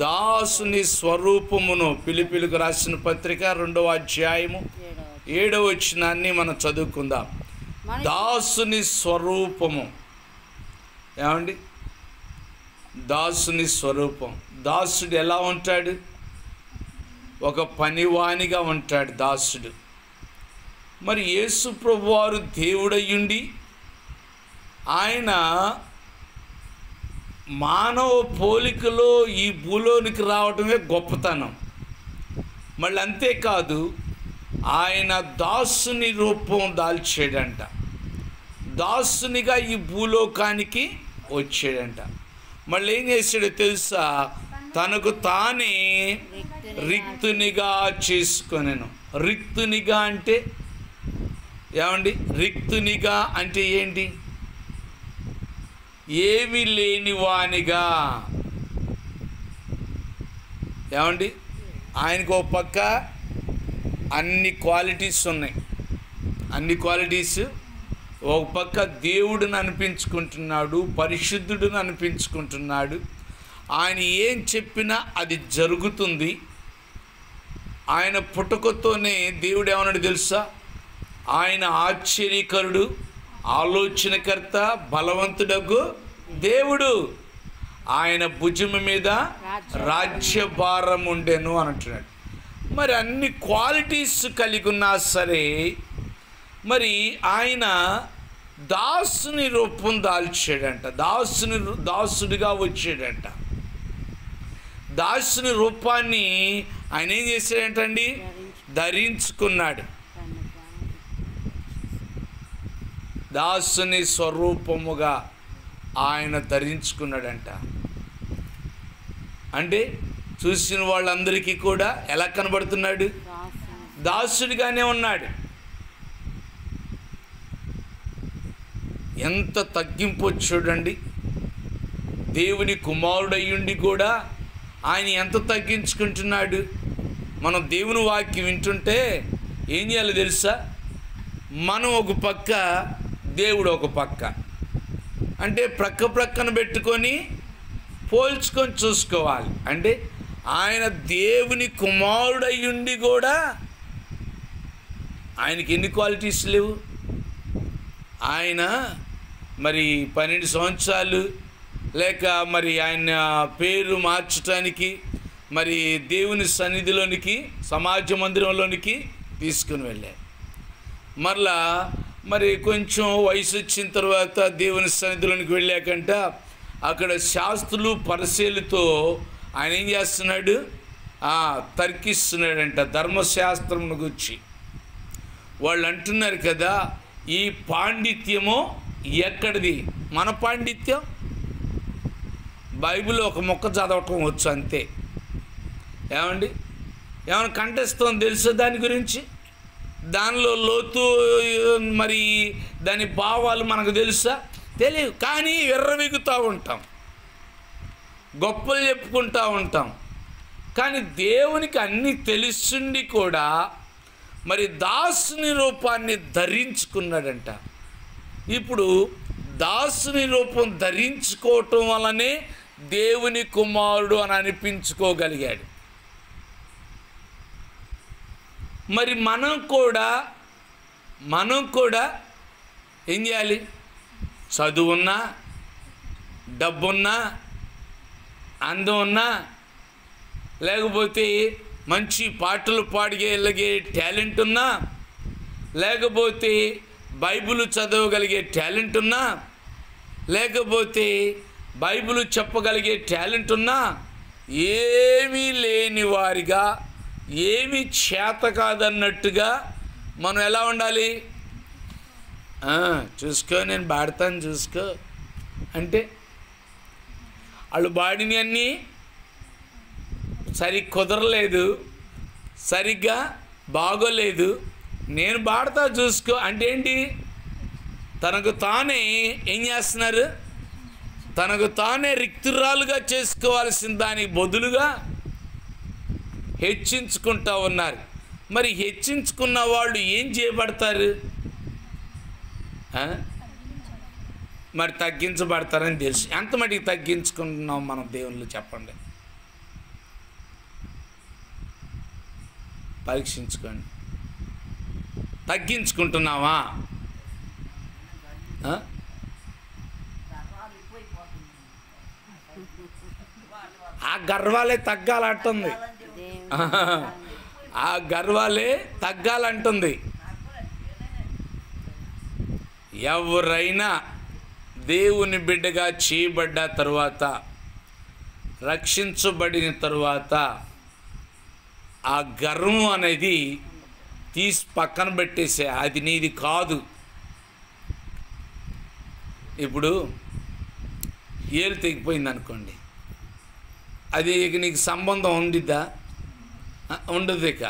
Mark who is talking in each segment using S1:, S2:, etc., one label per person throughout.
S1: దాసుని స్వరూపమును పిలిపిలకు రాసిన పత్రిక 2వ అధ్యాయము 7వ వచనాన్ని మనం చదువుకుందాం. దాసుని స్వరూపము. ఏమండి? దాసుని స్వరూపం. దాసుడు ఎలా ఉంటాడు? ఒక పనివానిగా ఉంటాడు దాసుడు. మరి యేసు ప్రభువారు దేవుడయ్యుండి ఆయన మానవ పోలికలో ఈ భూలోనికి రావడమే గొప్పతనం. మళ్ళీ అంతేకాదు, ఆయన దాసుని రూపం దాల్చాడంట. దాసునిగా ఈ భూలోకానికి వచ్చాడంట. మళ్ళీ ఏం చేశాడో తెలుసా? తనకు తానే రిక్తునిగా చేసుకొనెను. రిక్తునిగా అంటే ఏమండి? రిక్తునిగా అంటే ఏంటి? ఏమీ లేనివానిగా. ఏమండి? ఆయనకు ఒక పక్క అన్ని క్వాలిటీస్ ఉన్నాయి. అన్ని క్వాలిటీస్. ఒక పక్క దేవుడిని అనిపించుకుంటున్నాడు, పరిశుద్ధుడిని అనిపించుకుంటున్నాడు. ఆయన ఏం చెప్పినా అది జరుగుతుంది. ఆయన పుట్టుకతోనే దేవుడు ఏమన్నాడు తెలుసా? ఆయన ఆశ్చర్యకరుడు, ఆలోచనకర్త, బలవంతుడగు దేవుడు. ఆయన భుజము మీద రాజ్యభారం ఉండెను అని అంటున్నాడు. మరి అన్ని క్వాలిటీస్ కలిగి ఉన్నా సరే మరి ఆయన దాసుని రూపం దాల్చాడంట. దాసుడిగా వచ్చాడంట. దాసుని రూపాన్ని ఆయన ఏం చేశాడంటండి? ధరించుకున్నాడు. దాసుని స్వరూపముగా ఆయన ధరించుకున్నాడంట. అంటే చూసిన వాళ్ళందరికీ కూడా ఎలా కనబడుతున్నాడు? దాసుడిగానే ఉన్నాడు. ఎంత తగ్గింపు చూడండి. దేవుని కుమారుడయ్యుండి కూడా ఆయన ఎంత తగ్గించుకుంటున్నాడు. మనం దేవుని వాక్యం వింటుంటే ఏం చేయాలో తెలుసా? మనం ఒక పక్క, దేవుడు ఒక పక్క. అంటే ప్రక్కన పెట్టుకొని పోల్చుకొని చూసుకోవాలి. అంటే ఆయన దేవుని కుమారుడయ్యుండి కూడా ఆయనకి ఎన్ని క్వాలిటీస్ లేవు? ఆయన మరి 12 సంవత్సరాలు లేక మరి ఆయన పేరు మార్చడానికి మరి దేవుని సన్నిధిలోనికి, సమాజ మందిరంలోనికి తీసుకుని వెళ్ళాడు. మరలా మరి కొంచెం వయసు వచ్చిన తర్వాత దేవుని సన్నిధిలోనికి వెళ్ళాకంట అక్కడ శాస్త్రులు పరిశీలతో ఆయన ఏం చేస్తున్నాడు? తర్కిస్తున్నాడంట ధర్మశాస్త్రమును గురించి. వాళ్ళు అంటున్నారు కదా, ఈ పాండిత్యము ఎక్కడిది? మన పాండిత్యం బైబిల్ ఒక మొక్క చదవటం వచ్చు అంతే. ఏమండి? ఏమైనా కంటెస్తుంది తెలుసా దాని గురించి? దానిలో లోతు మరి దాని భావాలు మనకు తెలుసా? తెలియదు. కానీ ఎర్రవిగుతూ ఉంటాం, గొప్పలు చెప్పుకుంటూ ఉంటాం. కానీ దేవునికి అన్నీ తెలుసుండి కూడా మరి దాసుని రూపాన్ని ధరించుకున్నాడంట. ఇప్పుడు దాసుని రూపం ధరించుకోవటం వల్లనే దేవుని కుమారుడు అని అనిపించుకోగలిగాడు. మరి మనం కూడా ఏం చేయాలి? చదువున్నా, డబ్బున్నా, అందం ఉన్నా, లేకపోతే మంచి పాటలు పాడగలిగే టాలెంట్ ఉన్నా, లేకపోతే బైబిల్ చదవగలిగే టాలెంట్ ఉన్నా, లేకపోతే బైబిల్ చెప్పగలిగే టాలెంట్ ఉన్నా, ఏమీ లేని వారిగా, ఏమీ చేత కాదన్నట్టుగా మనం ఎలా ఉండాలి? చూసుకో, నేను పాడతాను చూసుకో అంటే వాళ్ళు పాడిని అన్నీ కుదరలేదు, సరిగ్గా బాగోలేదు, నేను పాడతా చూసుకో అంటే ఏంటి? తనకు తానే ఏం చేస్తున్నారు? తనకు తానే రిక్తురాలుగా చేసుకోవాల్సిన దానికి బదులుగా హెచ్చించుకుంటూ ఉన్నారు. మరి హెచ్చించుకున్న వాళ్ళు ఏం చేయబడతారు? మరి తగ్గించబడతారని తెలుసు. ఎంత మటుకు తగ్గించుకుంటున్నాం మనం దేవుళ్ళు చెప్పండి? పరీక్షించుకోండి. తగ్గించుకుంటున్నావా? ఆ గర్వాలే తగ్గాలంటుంది. ఆ గర్వాలే తగ్గాలంటుంది. ఎవరైనా దేవుని బిడ్డగా చేయబడ్డ తరువాత, రక్షించబడిన తరువాత ఆ గర్వం అనేది తీసి పక్కన పెట్టేసే. అది నీది కాదు. ఇప్పుడు ఏలు తెగిపోయింది అనుకోండి, అది ఇక నీకు సంబంధం ఉండిద్దా? ఉండదు. ఇక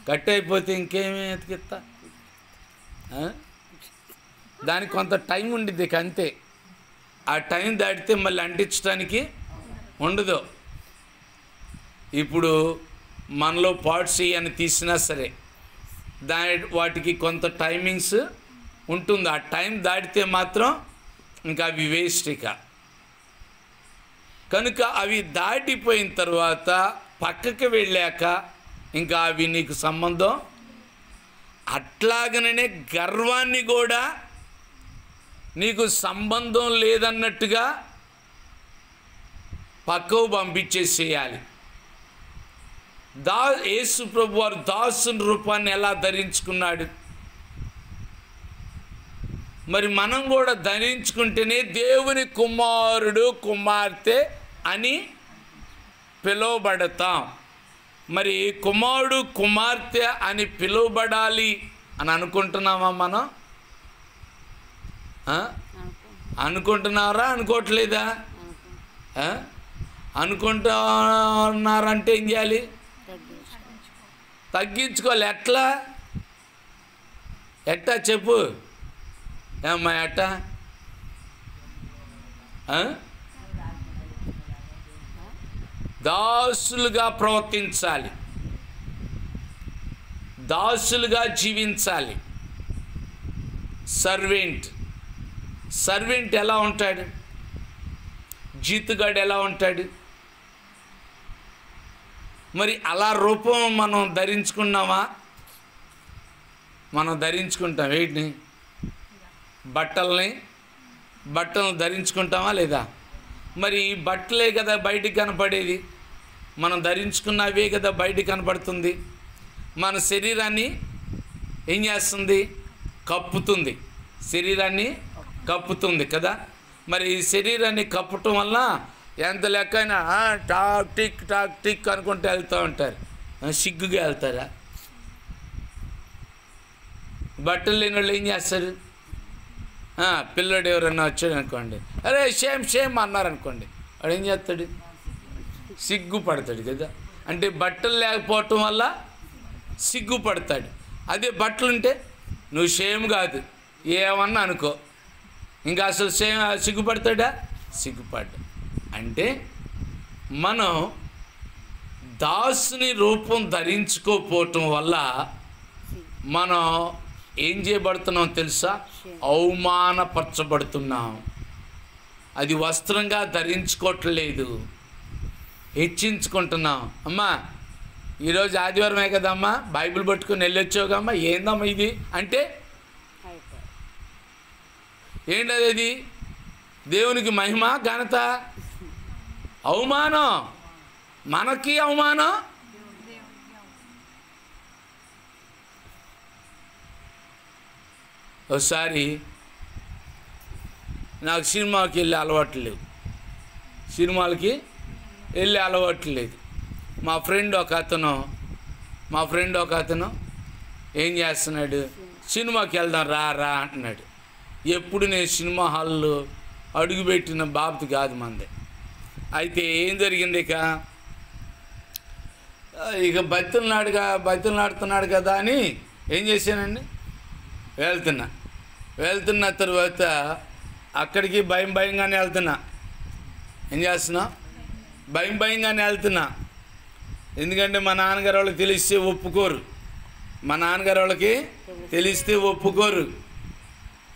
S1: కట్ అయిపోతే ఇంకేమీ ఎతికిస్తా? దానికి కొంత టైం ఉండిద్ది. ఇక అంతే. ఆ టైం దాటితే మళ్ళీ అంటించడానికి ఉండదు. ఇప్పుడు మనలో పార్ట్స్ అని తీసినా సరే వాటికి కొంత టైమింగ్స్ ఉంటుంది. ఆ టైం దాటితే మాత్రం ఇంకా అవి వేస్ట్. ఇక కనుక అవి దాటిపోయిన తర్వాత పక్కకి వెళ్ళాక ఇంకా అవి నీకు సంబంధం. అట్లాగనే గర్వాన్ని కూడా నీకు సంబంధం లేదన్నట్టుగా పక్కకు పంపించేసేయాలి. యేసు ప్రభు వారు దాసుని రూపాన్ని ఎలా ధరించుకున్నాడు? మరి మనం కూడా ధరించుకుంటేనే దేవుని కుమారుడు కుమార్తె అని పిలువబడతాం. మరి కుమారుడు కుమార్తె అని పిలువబడాలి అని అనుకుంటున్నామా మనం? అనుకుంటున్నారా? అనుకోవట్లేదా? అనుకుంటున్నారంటే ఏం చేయాలి? తగ్గించుకోవాలి. ఎట్టా చెప్పు ఏమ్మా? ఎట్టా? దాసులుగా ప్రవర్తించాలి, దాసులుగా జీవించాలి. సర్వెంట్ ఎలా ఉంటాడు? జీతుగాడు ఎలా ఉంటాడు? మరి అలా రూపం మనం ధరించుకున్నామా? మనం ధరించుకుంటాం. వీటిని బట్టలను ధరించుకుంటామా లేదా? మరి బట్టలే కదా బయటికి కనపడేది. మనం ధరించుకున్నవే కదా బయటికి కనపడుతుంది. మన శరీరాన్ని ఏం చేస్తుంది? కప్పుతుంది. శరీరాన్ని కప్పుతుంది కదా. మరి ఈ శరీరాన్ని కప్పటం వల్ల ఎంత లెక్కైనా టాక్ టిక్ అనుకుంటూ వెళ్తూ ఉంటారు. సిగ్గుగా వెళ్తారా? బట్టలు లేని వాళ్ళు ఏం చేస్తారు? పిల్లడు ఎవరన్నా వచ్చాడు అనుకోండి, అరే సేమ్ అన్నారనుకోండి, వాడు ఏం చేస్తాడు? సిగ్గుపడతాడు కదా. అంటే బట్టలు లేకపోవటం వల్ల సిగ్గుపడతాడు. అదే బట్టలు ఉంటే నువ్వు సేమ్ కాదు ఏమన్నా అనుకో, ఇంకా అసలు సిగ్గుపడతాడా? సిగ్గుపడ్డా. అంటే మనం దాసుని రూపం ధరించుకోపోవటం వల్ల మనం ఏం చేయబడుతున్నాం తెలుసా? అవమానపరచబడుతున్నాం. అది వస్త్రంగా ధరించుకోవట్లేదు, హెచ్చించుకుంటున్నాం. అమ్మా ఈరోజు ఆదివారమే కదమ్మా, బైబిల్ పట్టుకుని వెళ్ళొచ్చావుగమ్మా, ఏందమ్మా ఇది అంటే ఏంటది? అది దేవునికి మహిమ, ఘనత, అవమానం. మనకి అవమానం. ఒకసారి నాకు సినిమాకి వెళ్ళే అలవాట్లు లేవు, సినిమాలకి వెళ్ళే అలవాట్లు లేదు. మా ఫ్రెండ్ ఒక అతను ఏం చేస్తున్నాడు? సినిమాకి వెళ్దాం రా అంటున్నాడు. ఎప్పుడు నేను సినిమా హాల్లో అడుగుపెట్టిన బాబు కాదు మంది. అయితే ఏం జరిగింది? ఇక బతులునాడుతున్నాడు కదా అని ఏం చేశానండి, వెళ్తున్న తర్వాత అక్కడికి భయంగానే వెళ్తున్నా. ఏం చేస్తున్నా? భయంగానే వెళ్తున్నా. ఎందుకంటే మా నాన్నగారు వాళ్ళకి తెలిస్తే ఒప్పుకోరు.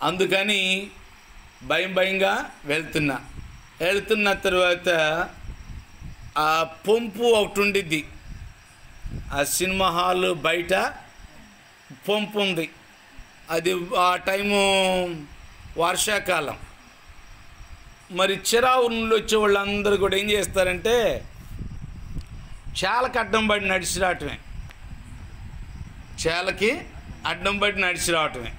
S1: అందుకని భయంగా వెళ్తున్నా. వెళ్తున్న తర్వాత ఆ పంపు ఒకటి ఉండిద్ది. ఆ సినిమా హాల్ బయట పంపు ఉంది. అది ఆ టైము వర్షాకాలం. మరి చిరావు నుండి వచ్చే వాళ్ళందరూ కూడా ఏం చేస్తారంటే చాలకి అడ్డం పడి నడిచి రావటమే. చాలకి అడ్డం పడి నడిచి రావటమే.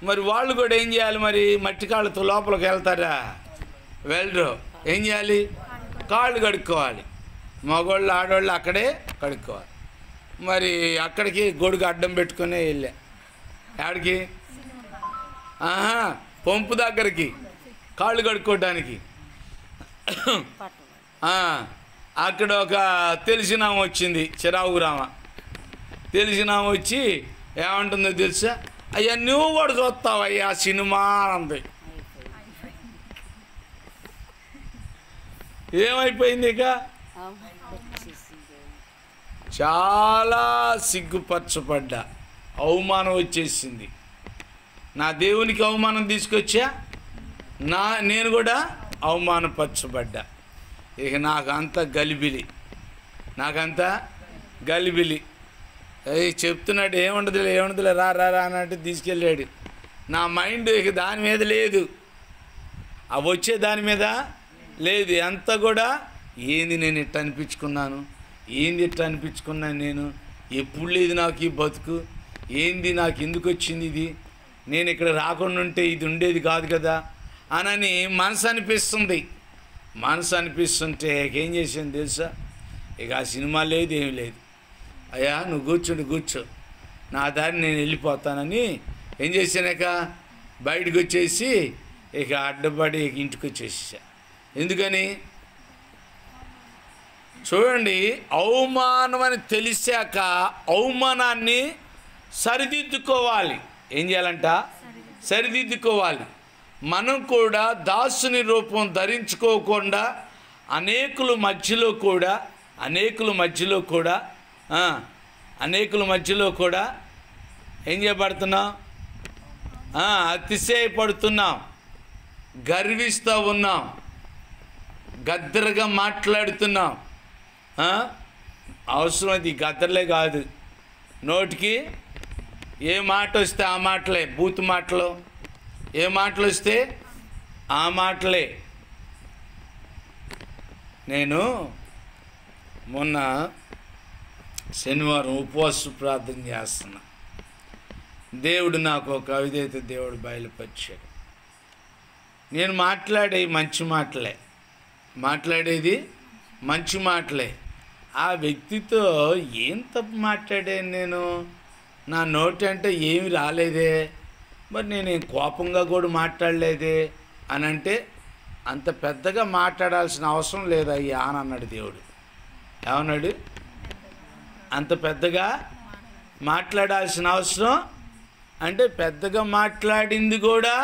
S1: మరి వాళ్ళు కూడా ఏం చేయాలి? మరి మట్టి కాళ్ళతో లోపలికి వెళ్తారా? వెళ్ళరు. ఏం చేయాలి? కాళ్ళు కడుక్కోవాలి. మగవాళ్ళు ఆడవాళ్ళు అక్కడే కడుక్కోవాలి. మరి అక్కడికి గొడుగు అడ్డం పెట్టుకునే వెళ్ళా. ఎక్కడికి? పంపు దగ్గరికి కాళ్ళు కడుక్కోవడానికి. అక్కడ ఒక తెలిసినామ వచ్చింది, చిరావు రామ. తెలిసినామ వచ్చి ఏమంటుందో తెలుసా? అయ్యా నువ్వు కూడా చూస్తావయ్యా సినిమా అంది. ఏమైపోయింది? ఇక చాలా సిగ్గుపరచబడ్డా, అవమానం వచ్చేసింది. నా దేవునికి అవమానం తీసుకొచ్చా, నేను కూడా అవమానపరచబడ్డా. ఇక నాకంత గలిబిలి, చెప్తున్నాడు ఏముండదులే రా అన్నట్టు తీసుకెళ్ళాడు. నా మైండ్ ఇక దాని మీద లేదు, అవి వచ్చే దాని మీద లేదు. అంతా కూడా ఏంది నేను ఇట్ట అనిపించుకున్నాను, నేను ఎప్పుడు లేదు నాకు ఈ బతుకు, ఏంది నాకు ఎందుకు వచ్చింది ఇది, నేను ఇక్కడ రాకుండా ఉంటే ఇది ఉండేది కాదు కదా అని మనసు అనిపిస్తుంటే ఏం చేశాను తెలుసా? ఇక ఆ సినిమా లేదు, ఏమి లేదు. అయ్యా నువ్వు కూర్చో, నా దారి నేను వెళ్ళిపోతానని ఏం చేశాను? బయటకు వచ్చేసి ఇక అడ్డపడి ఇంటికి వచ్చేసా. ఎందుకని? చూడండి, అవమానం అని తెలిసాక అవమానాన్ని సరిదిద్దుకోవాలి. ఏం చేయాలంట? సరిదిద్దుకోవాలి. మనం కూడా దాసుని రూపం ధరించుకోకుండా అనేకుల మధ్యలో కూడా ఏం చేయబడుతున్నాం? అతిశయపడుతున్నాం, గర్విస్తూ ఉన్నాం, గద్దరగా మాట్లాడుతున్నాం. అవసరమైంది గద్దరలే కాదు, నోటికి ఏ మాట వస్తే ఆ మాటలే, బూతు మాటలు, ఏ మాటలు వస్తే ఆ మాటలే. నేను మొన్న శనివారం ఉపవాస ప్రార్థన చేస్తున్నా. దేవుడు నాకు ఒక కవిత దేవుడు బయలుపరిచాడు. నేను మాట్లాడేది మంచి మాటలే. ఆ వ్యక్తితో ఏం తప్పు మాట్లాడాను నేను? నా నోటి అంటే ఏమి రాలేదే, మరి నేనేం కోపంగా కూడా మాట్లాడలేదే అని అంటే, అంత పెద్దగా మాట్లాడాల్సిన అవసరం లేదయ్యా అని అన్నాడు దేవుడు. ఏమన్నాడు? అంత పెద్దగా మాట్లాడాల్సిన అవసరం అంటే పెద్దగా మాట్లాడింది కూడా.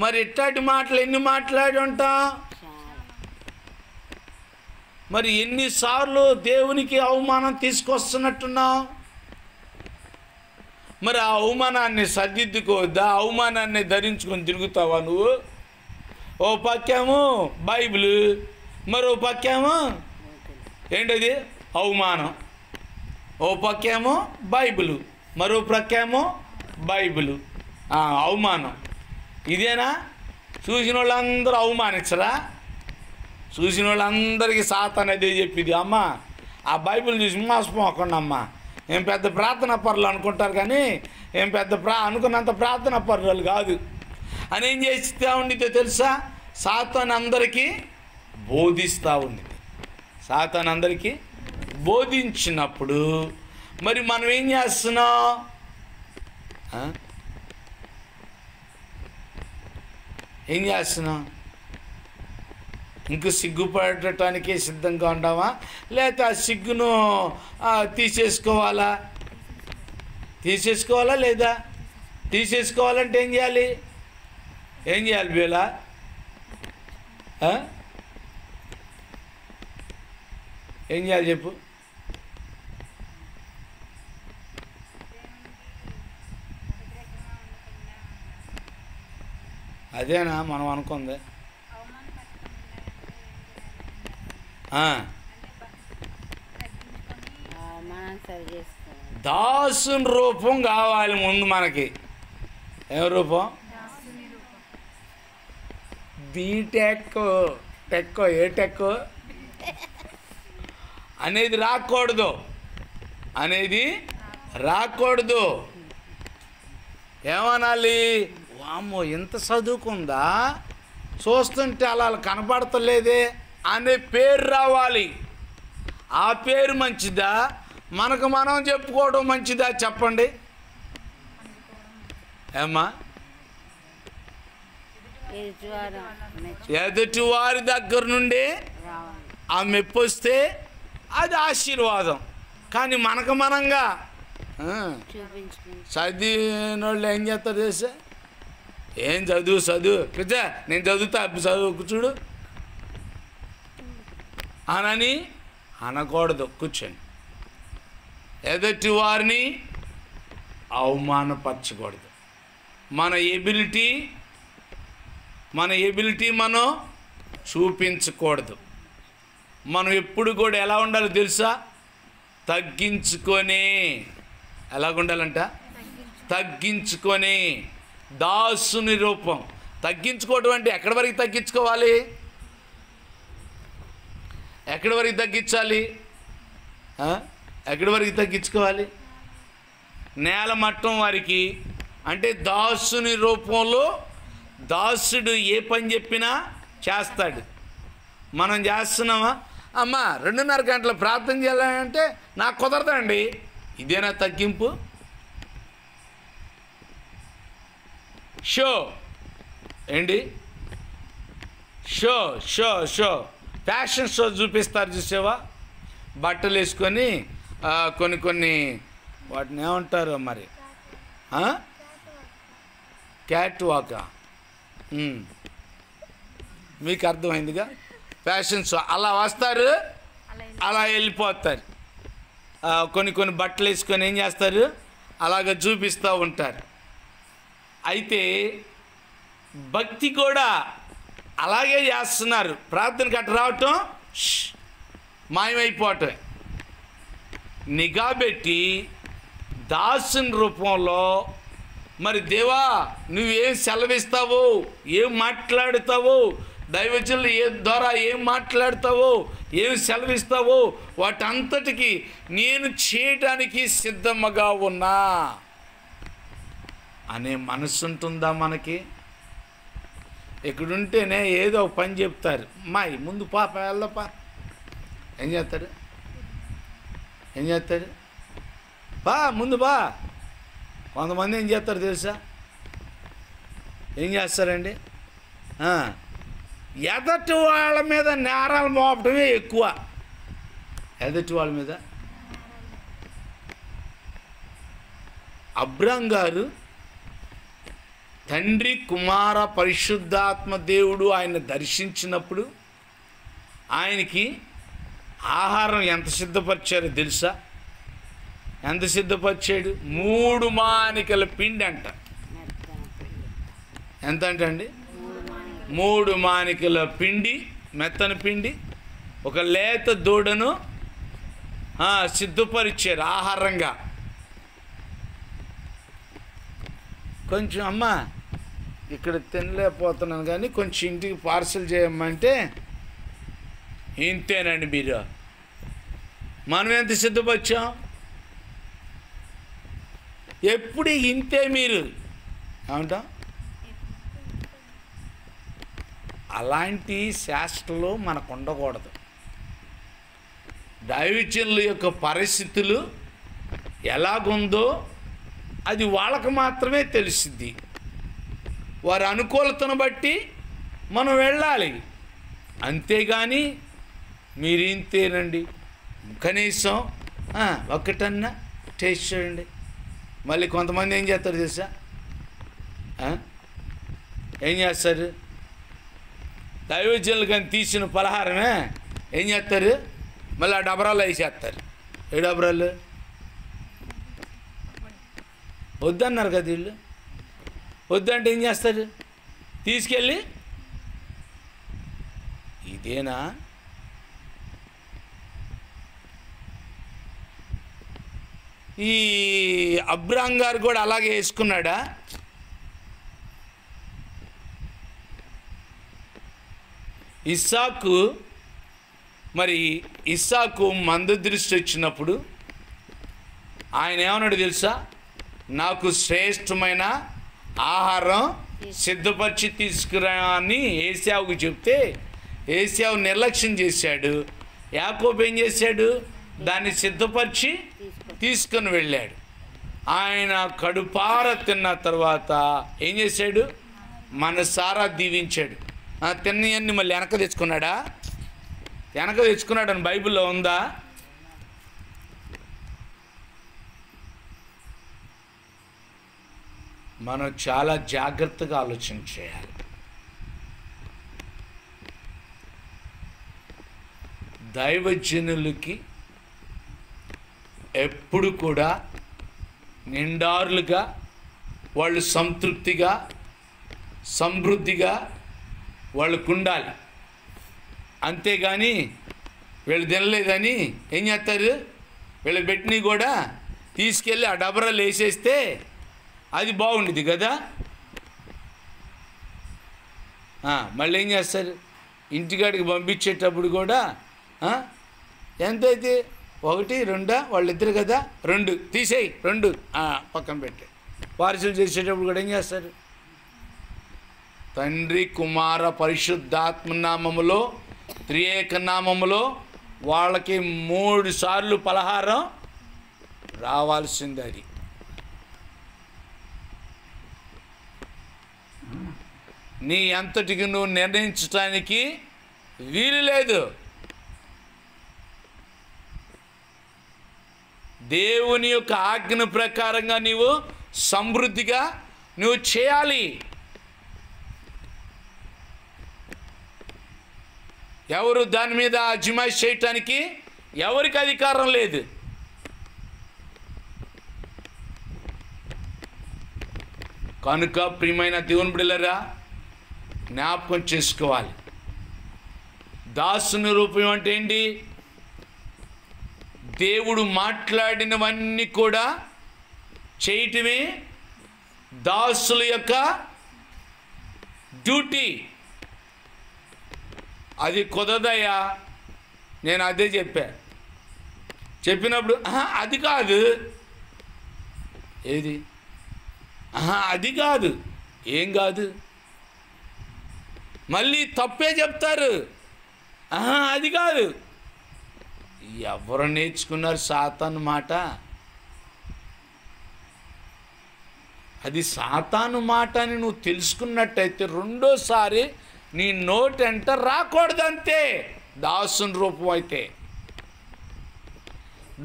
S1: మరి ఇట్లాంటి మాటలు ఎన్ని మాట్లాడి ఉంటాం? మరి ఎన్నిసార్లు దేవునికి అవమానం తీసుకొస్తున్నట్టున్నావు? మరి ఆ అవమానాన్ని సర్దిద్దుకోవద్దా? అవమానాన్ని ధరించుకొని తిరుగుతావా నువ్వు? ఓ పక్కేమో బైబిల్, మరో పక్కేమో ఏంటది? అవమానం. ఓ పక్కేమో బైబిల్, మరో ప్రక్కేమో బైబిల్. అవమానం ఇదేనా? చూసిన వాళ్ళందరూ అవమానించరా? చూసిన వాళ్ళందరికీ సాతాను అదే చెప్పింది. అమ్మ ఆ బైబిల్ చూసి మోసపోకుండా అమ్మ, ఏం పెద్ద ప్రార్థన పరులు అనుకుంటారు, కానీ ఏం పెద్ద అనుకున్నంత ప్రార్థన పరులు కాదు అని ఏం చేస్తూ ఉండితే తెలుసా? సాతాను అందరికీ బోధిస్తూ ఉండింది. సాతాను అందరికీ బోధించినప్పుడు మరి మనం ఏం చేస్తున్నాం? ఇంక సిగ్గుపడటానికే సిద్ధంగా ఉండావా? లేకపోతే ఆ సిగ్గును తీసేసుకోవాలా లేదా? తీసేసుకోవాలంటే ఏం చేయాలి బేలా? ఏం చేయాలి చెప్పు? అదేనా మనం అనుకుంది. దాసుని రూపం కావాలి ముందు మనకి. ఏం రూపం? బీటెక్ టెక్కో ఏ టెక్కో అనేది రాకూడదు, అనేది రాకూడదు. ఏమనాలి? వామ్మో ఇంత చదువుకుందా, చూస్తుంటే అలా కనపడతలేదే అనే పేరు రావాలి. ఆ పేరు మంచిదా, మనకు మనం చెప్పుకోవడం మంచిదా చెప్పండి? ఏమ్మా? ఎదుటి వారి దగ్గర నుండి ఆ మెప్పు వస్తే అది ఆశీర్వాదం. కానీ మనకు మనంగా చదివిన వాళ్ళు ఏం చేస్తారు చేసే, ఏం చదువు కదా, నేను చదువుతా చదువు చూడు అనని అనకూడదు. కూర్చొని ఎదుటి వారిని అవమానపరచకూడదు. మన ఎబిలిటీ మనం చూపించకూడదు. మనం ఎప్పుడు కూడా ఎలా ఉండాలో తెలుసా? తగ్గించుకొని. ఎలాగుండాలంట? తగ్గించుకొని. దాసుని రూపం. తగ్గించుకోవడం అంటే ఎక్కడి వరకు తగ్గించుకోవాలి? ఎక్కడి వరకు తగ్గించాలి? ఎక్కడి వరకు తగ్గించుకోవాలి? నేల మట్టం వారికి. అంటే దాసుని రూపంలో దాసుడు ఏ పని చెప్పినా చేస్తాడు. మనం చేస్తున్నామా? అమ్మ 2:30 గంటల ప్రార్థన చేయాలంటే నాకు కుదరదండి. ఇదేనా తగ్గింపు? షో ఏంటి? షో ఫ్యాషన్ షో చూపిస్తారు చూసావా? బట్టలు వేసుకొని కొన్ని వాటిని ఏమంటారు మరి, క్యాట్ వాకా, మీకు అర్థమైందిగా? ఫ్యాషన్ షో అలా వస్తారు, అలా వెళ్ళిపోతారు. కొన్ని బట్టలు వేసుకొని ఏం చేస్తారు? అలాగ చూపిస్తూ ఉంటారు. అయితే భక్తి కూడా అలాగే చేస్తున్నారు. ప్రార్థనకి అట్ట రావటం, మాయమైపోవటం. నిఘా పెట్టి దాసుని రూపంలో మరి దేవా నువ్వేం సెలవిస్తావో, ఏం మాట్లాడుతావో, దైవజనులు ఏ ద్వారా ఏం మాట్లాడతావో, ఏం సెలవిస్తావో వాటంతటికి నేను చేయడానికి సిద్ధంగా ఉన్నా అనే మనసు ఉంటుందా మనకి? ఇక్కడుంటేనే ఏదో ఒక పని చెప్తారు. అమ్మాయి ముందు పాప వెళ్ళపా, ఏం చేస్తారు? బా ముందు బా. కొంతమంది ఏం చేస్తారు తెలుసా? ఏం చేస్తారండి? ఎదటి వాళ్ళ మీద నేరాలు మోపడమే ఎక్కువ. ఎదటి వాళ్ళ మీద. అబ్రాం గారు తండ్రి కుమార పరిశుద్ధాత్మ దేవుడు ఆయన దర్శించినప్పుడు ఆయనకి ఆహారం ఎంత సిద్ధపరిచారో తెలుసా? ఎంత సిద్ధపరిచాడు? 3 మానికల పిండి అంట. ఎంత అంటండి? 3 మానికల పిండి, మెత్తని పిండి, ఒక లేత దూడను సిద్ధపరిచారు ఆహారంగా. కొంచెం అమ్మ ఇక్కడ తినలేకపోతున్నాను కానీ కొంచెం ఇంటికి పార్సల్ చేయమంటే, ఇంతేనండి మీరు. మనం ఎంత సిద్ధపరిచాం? ఎప్పుడు ఇంతే. మీరు ఏమంటాం? అలాంటి శాస్త్రలు మనకు ఉండకూడదు. దైవజనుల యొక్క పరిస్థితులు ఎలాగుందో అది వాళ్ళకు మాత్రమే తెలిసిద్ది. వారి అనుకూలతను బట్టి మనం వెళ్ళాలి. అంతేగాని మీరు ఇంతేనండి, కనీసం ఒక్కటన్నా టేస్ట్ చేయండి. మళ్ళీ కొంతమంది ఏం చేస్తారు తెలుసా? ఏం చేస్తారు? దైవజనులు కానీ తీసిన పలహారమే ఏం చేస్తారు? మళ్ళీ ఆ డబరాలు వేసేస్తారు. ఏ డబరాలు? వద్దన్నారు కదా వీళ్ళు. వద్దంటే ఏం చేస్తారు? తీసుకెళ్ళి ఇదేనా? ఈ అబ్రాం గారు కూడా అలాగే వేసుకున్నాడా? ఇస్సాకు మంద దృష్టి వచ్చినప్పుడు ఆయన ఏమన్నాడు తెలుసా? నాకు శ్రేష్టమైన ఆహారం సిద్ధపరిచి తీసుకురా అని ఏశావుకు చెప్తే ఏశావు నిర్లక్ష్యం చేశాడు. యాకోబు ఏం చేశాడు? దాన్ని సిద్ధపరిచి తీసుకొని వెళ్ళాడు. ఆయన కడుపార తిన్న తర్వాత ఏం చేశాడు? మనసారా దీవించాడు. తిన్నయన్ని మళ్ళీ వెనక తెచ్చుకున్నాడా? వెనక తెచ్చుకున్నాడని బైబిల్లో ఉందా? మనం చాలా జాగ్రత్తగా ఆలోచన చేయాలి. దైవజనులకి ఎప్పుడు కూడా నిండారులుగా, వాళ్ళు సంతృప్తిగా, సమృద్ధిగా వాళ్ళకు ఉండాలి. అంతేగాని వీళ్ళు తినలేదని ఏం చేస్తారు? వీళ్ళు పెట్టినవి కూడా తీసుకెళ్ళి ఆ డబరాలు వేసేస్తే అది బాగుండేది కదా. మళ్ళీ ఏం చేస్తారు? ఇంటికాడికి పంపించేటప్పుడు కూడా ఎంతైతే 1 2 వాళ్ళిద్దరు కదా 2 తీసేయి 2 పక్కన పెట్టి పార్సిల్ చేసేటప్పుడు కూడా ఏం చేస్తారు? తండ్రి కుమార పరిశుద్ధాత్మ నామములో త్రియేక నామములో వాళ్ళకి 3 సార్లు పలహారం రావాల్సింది. అది నీ అంతటికి నువ్వు నిర్ణయించడానికి వీలు లేదు. దేవుని యొక్క ఆజ్ఞ ప్రకారంగా నీవు సమృద్ధిగా నువ్వు చేయాలి. ఎవరు దాని మీద అజమాయిష్ చేయటానికి ఎవరికి అధికారం లేదు. కనుక ప్రియమైన దేవుని బిడ్డలారా, జ్ఞాపకం చేసుకోవాలి. దాసుని రూపం అంటే ఏంటి? దేవుడు మాట్లాడినవన్నీ కూడా చేయటమే దాసుల యొక్క డ్యూటీ. అది కుదరదయ్యా, నేను అదే చెప్పినప్పుడు అది కాదు, ఏది అది కాదు, ఏం కాదు, మళ్ళీ తప్పే చెప్తారు. అది కాదు. ఎవరు నేర్చుకున్నారు సాతాను మాట? అది సాతాను మాట అని నువ్వు తెలుసుకున్నట్టయితే రెండోసారి నీ నోటెంట రాకూడదంతే. దాసుని రూపం అయితే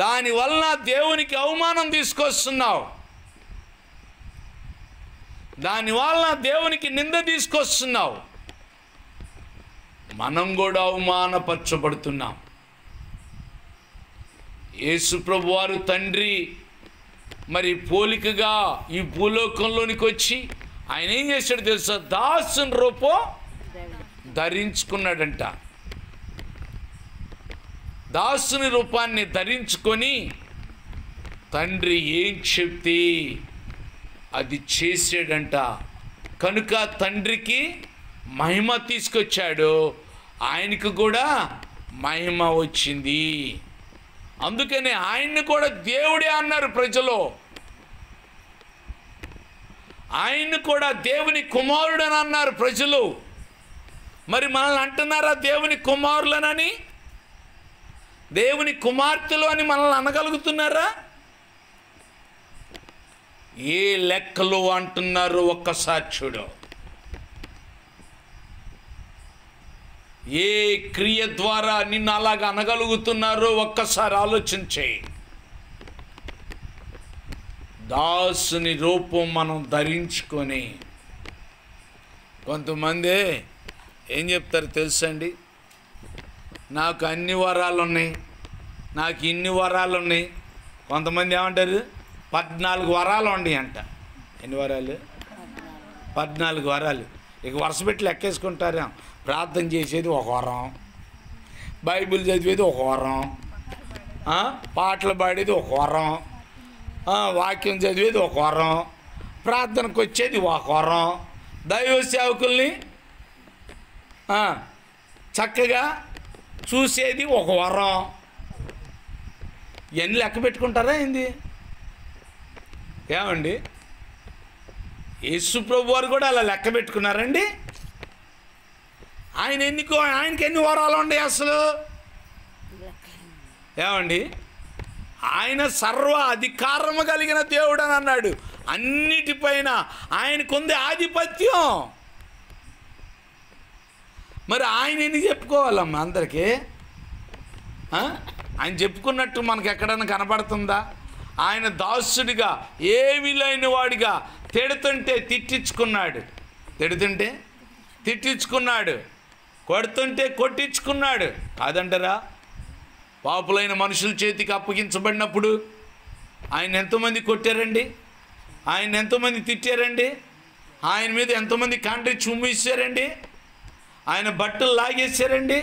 S1: దానివల్ల దేవునికి అవమానం తీసుకొస్తున్నావు, దానివల్ల దేవునికి నింద తీసుకొస్తున్నావు. మనం కూడా అవమానపరచబడుతున్నాం. యేసు ప్రభు వారు తండ్రి పోలికగా ఈ భూలోకంలోనికి వచ్చి ఆయన ఏం చేశాడు తెలుసా? దాసుని రూపం ధరించుకున్నాడంట. దాసుని రూపాన్ని ధరించుకొని తండ్రి ఏం చెప్తే అది చేసాడంట. కనుక తండ్రికి మహిమ తీసుకొచ్చాడు, ఆయనకు కూడా మహిమ వచ్చింది. అందుకని ఆయన్ని కూడా దేవుడే అన్నారు ప్రజలు. ఆయన్ని కూడా దేవుని కుమారుడని అన్నారు ప్రజలు. మరి మనల్ని అంటున్నారా దేవుని కుమారులనని? దేవుని కుమార్తెలు అని మనల్ని అనగలుగుతున్నారా? ఏ లెక్కలు అంటున్నారు ఒక్కసారి చూడు. ఏ క్రియ ద్వారా నిన్ను అలాగా అనగలుగుతున్నారో ఒక్కసారి ఆలోచించే. దాసుని రూపం మనం ధరించుకొని, కొంతమంది ఏం చెప్తారు తెలుసండి? నాకు అన్ని వరాలు ఉన్నాయి, నాకు ఇన్ని వరాలు ఉన్నాయి. కొంతమంది ఏమంటారు? 14 వరాలు ఉన్నాయి అంట. ఎన్ని వరాలు? 14 వరాలు. ఇక వరుస పెట్టి లెక్కేసుకుంటారు. ప్రార్థన చేసేది ఒక వారం, బైబిల్ చదివేది ఒక వారం, పాటలు పాడేది ఒక వారం, వాక్యం చదివేది ఒక వారం, ప్రార్థనకు వచ్చేది ఒక వారం, దైవ సేవకుల్ని చక్కగా చూసేది ఒక వారం. ఇవన్నీ లెక్క పెట్టుకుంటారా ఏంది? ఏమండి, యేసు ప్రభు వారు కూడా అలా లెక్క పెట్టుకున్నారండి. ఆయనకి ఎన్ని వారాలు ఉన్నాయి అసలు? ఏమండి, ఆయన సర్వ అధికారము కలిగిన దేవుడు అని అన్నాడు. అన్నిటిపైన ఆయనకుంది ఆధిపత్యం. మరి ఆయన ఎన్ని చెప్పుకోవాలమ్మా అందరికీ? ఆయన చెప్పుకున్నట్టు మనకు ఎక్కడైనా కనపడుతుందా? ఆయన దాసుడిగా, ఏమీ లేని వాడిగా తిడుతుంటే తిట్టించుకున్నాడు, తిడుతుంటే తిట్టించుకున్నాడు, కొడుతుంటే కొట్టించుకున్నాడు. కాదంటారా? పాపులైన మనుషుల చేతికి అప్పగించబడినప్పుడు ఆయన ఎంతోమంది కొట్టారండి, ఆయన ఎంతోమంది తిట్టారండి, ఆయన మీద ఎంతోమంది కాండ్రి చుమ్మేశారండి, ఆయన బట్టలు లాగేశారండి.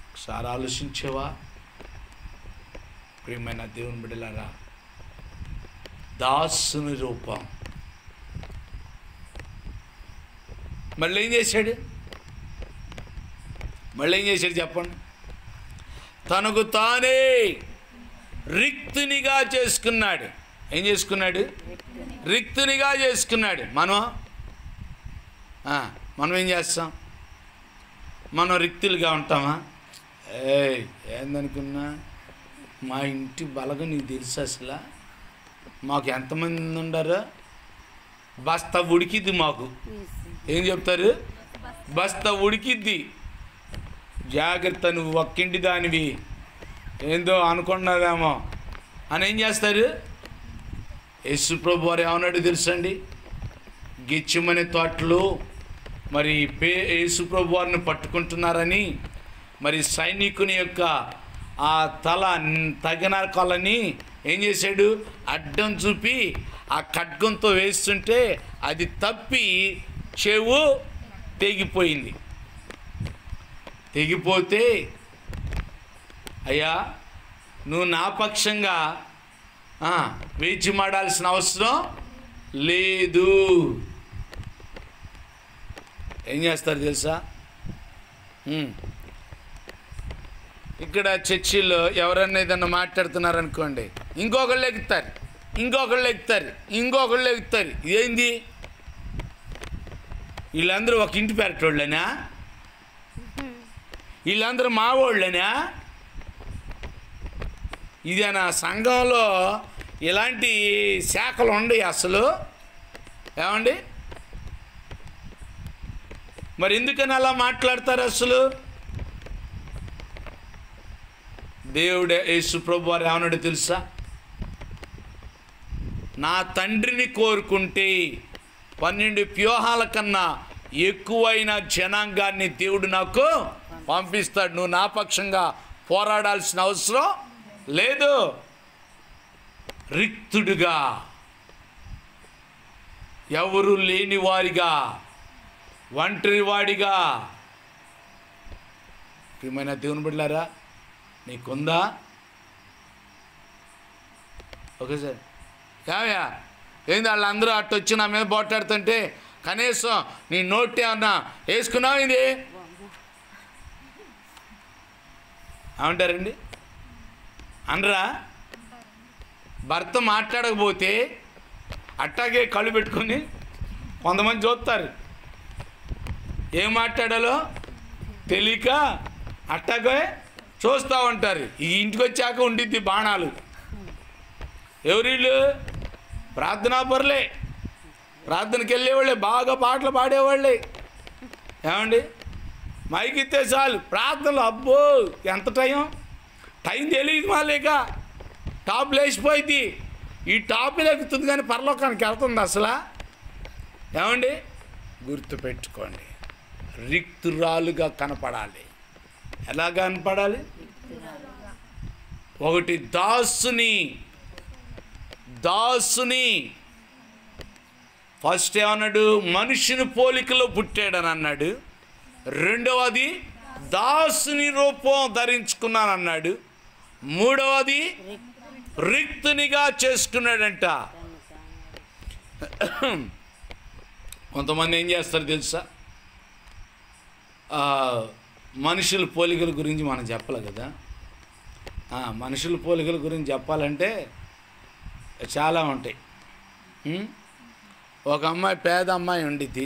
S1: ఒకసారి ఆలోచించేవా? ప్రియమైన దేవుని బిడ్డలారా, దాసుని రూపం. మళ్ళీ ఏం చేశాడు? చెప్పండి. తనకు తానే రిక్తునిగా చేసుకున్నాడు. ఏం చేసుకున్నాడు? రిక్తునిగా చేసుకున్నాడు. మనం ఏం చేస్తాం? మనం రిక్తులుగా ఉంటామా? ఏందనుకున్నా, మా ఇంటి బలగం నీకు తెలుసు అసలు? మాకు ఎంతమంది ఉండారో? బస్తా ఉడికిద్ది మాకు. ఏం చెప్తారు? బస్తా ఉడికిద్ది. జాగ్రత్త, నువ్వు ఒక్కింటి దానివి ఏందో అనుకున్నావేమో అని ఏం చేస్తారు? యేసు ప్రభు వారు ఏమన్నాడు తెలుసండి? గెత్సేమనే తోటలో మరి యేసు ప్రభు వారిని పట్టుకుంటున్నారని మరి సైనికుని యొక్క ఆ తల తగనరకాలని ఏం చేశాడు? అడ్డం చూపి ఆ ఖడ్గంతో వేస్తుంటే అది తప్పి చెవు తెగిపోయింది. తెగిపోతే, అయ్యా నువ్వు నా పక్షంగా వేచి మాడాల్సిన అవసరం లేదు. ఏం చేస్తారు తెలుసా? ఇక్కడ చర్చిలో ఎవరన్నా ఏదన్నా మాట్లాడుతున్నారనుకోండి, ఇంకొకళ్ళు ఎక్కుతారు. ఏంది? వీళ్ళందరూ ఒక ఇంటి పేరటోళ్ళనా? వీళ్ళందరూ మా వాళ్ళనా? ఇదేనా? సంఘంలో ఇలాంటి శాఖలు ఉండవు అసలు. ఏమండి, మరి ఎందుకని అలా మాట్లాడతారు అసలు? దేవుడే యేసు ప్రభు వారు ఏమన్నాడు తెలుసా? నా తండ్రిని కోరుకుంటే 12 వ్యూహాల కన్నా ఎక్కువైన జనాంగాన్ని దేవుడు నాకు పంపిస్తాడు. నువ్వు నా పక్షంగా పోరాడాల్సిన అవసరం లేదు. రిక్తుడుగా, ఎవరు లేని వారిగా, ఒంటరివాడిగా. ప్రియమైన దేవుని బిడ్డలారా, నీకుందా? ఓకే సార్, ఏమయ్యా ఏంది వాళ్ళందరూ అట్టు వచ్చి నా మీద పోట్లాడుతుంటే కనీసం నీ నోట్ ఏమన్నా వేసుకున్నావు? ఇది ఏమంటారండి? అనరా? భర్త మాట్లాడకపోతే అట్టాగే కళ్ళు పెట్టుకొని కొంతమంది చూస్తారు, ఏం మాట్లాడాలో తెలియక అట్టాగే చూస్తూ ఉంటారు. ఈ ఇంటికి వచ్చాక ఉండిద్ది బాణాలు. ఎవరిళ్ళు? ప్రార్థనా పరులే, ప్రార్థనకి వెళ్ళేవాళ్ళే, బాగా పాటలు పాడేవాళ్ళే. ఏమండి, మైకిస్తే చాలు ప్రార్థనలు. అబ్బో ఎంత టైం తెలియదు. మాలేక టాప్ లేచిపోయింది. ఈ టాప్ ఎక్కుతుంది కానీ పరలోకానికి వెళ్తుంది అసలు. ఏమండి, గుర్తుపెట్టుకోండి, రిక్తురాలుగా కనపడాలి. ఎలా కనపడాలి? ఒకటి, దాసుని ఫస్ట్ ఏమన్నాడు? మనుషుని పోలికలో పుట్టాడని అన్నాడు. రెండవది దాసుని రూపం ధరించుకున్నాను అన్నాడు. మూడవది రిక్తునిగా చేసుకున్నాడంట. కొంతమంది ఏం చేస్తారు తెలుసా? మనుషుల పోలికల గురించి మనం చెప్పాలి కదా. మనుషుల పోలికల గురించి చెప్పాలంటే చాలా ఉంటాయి. ఒక అమ్మాయి, పేద అమ్మాయి ఉండిద్ది.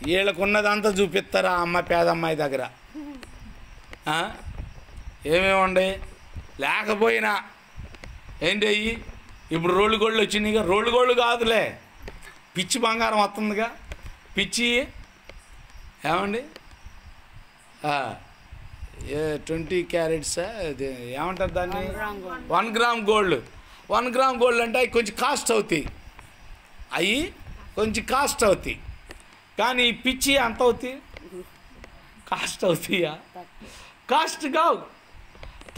S1: వీళ్ళకున్నదంతా చూపిస్తారు ఆ అమ్మాయి, పేద అమ్మాయి దగ్గర ఏమేమి ఉండే లేకపోయినా ఏంటి అయ్యి. ఇప్పుడు రోళ్ళు గోళ్ళు వచ్చినాయిగా. రోళ్ళు గోళ్ళు కాదులే, పిచ్చి బంగారం వస్తుందిగా. పిచ్చి ఏమండి 20 క్యారెట్సా ఏమంటారు దాన్ని? 1 గ్రామ్ గోల్డ్. 1 గ్రామ్ గోల్డ్ అంటే అవి కొంచెం కాస్ట్ అవుతాయి. అవి కొంచెం కాస్ట్ అవుతాయి. కానీ పిచ్చి అంత అవుతాయి, కాస్ట్ అవుతాయా? కాస్ట్ కావు,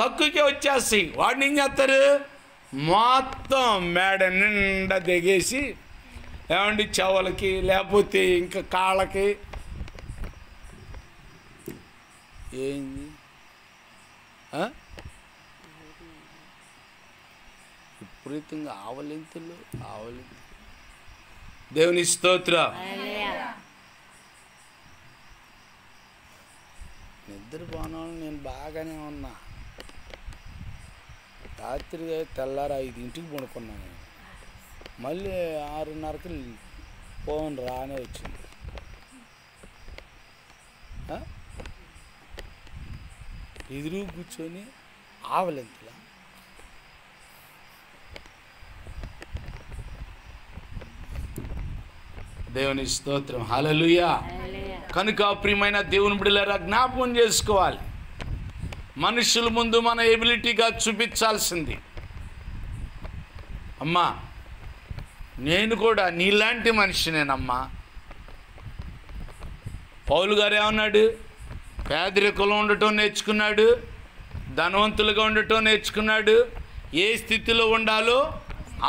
S1: తక్కువకే వచ్చేస్తాయి. వాడిని ఏం చేస్తారు? మొత్తం మేడ నిండా దిగేసి ఏమండి చెవులకి లేకపోతే ఇంకా కాళ్ళకి ఏంది విపరీతంగా ఆవలింతలు. దేవుని స్తోత్రం. నిద్రపోను నేను బాగానే ఉన్నా. రాత్రి తెల్లారి 5ంటికి పడుకున్నాను. మళ్ళీ 6:30కి ఫోన్ రానే వచ్చింది. ఎదురు కూర్చొని ఆవలింతలా. దేవుని స్తోత్రం. హల్లెలూయా. కనుక ప్రియమైన దేవుని బిడ్డలారా, జ్ఞాపకం చేసుకోవాలి, మనుషుల ముందు మన ఎబిలిటీగా చూపించాల్సింది. అమ్మా నేను కూడా నీలాంటి మనిషినేనమ్మా. పౌలు గారు ఏమన్నాడు? పేదరికంలో ఉండటం నేర్చుకున్నాడు, ధనవంతులుగా ఉండటం నేర్చుకున్నాడు, ఏ స్థితిలో ఉండాలో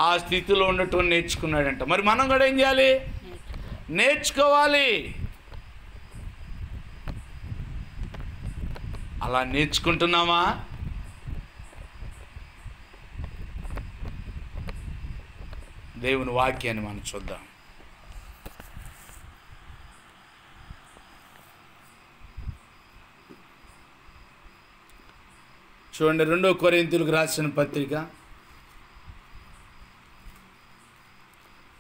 S1: ఆ స్థితిలో ఉండటం నేర్చుకున్నాడంట. మరి మనం కూడా ఏం చేయాలి? నేర్చుకోవాలి. అలా నేర్చుకుంటున్నామా? దేవుని వాక్యాన్ని మనం చూద్దాం. చూడండి, 2 కొరింథీయులకు రాసిన పత్రిక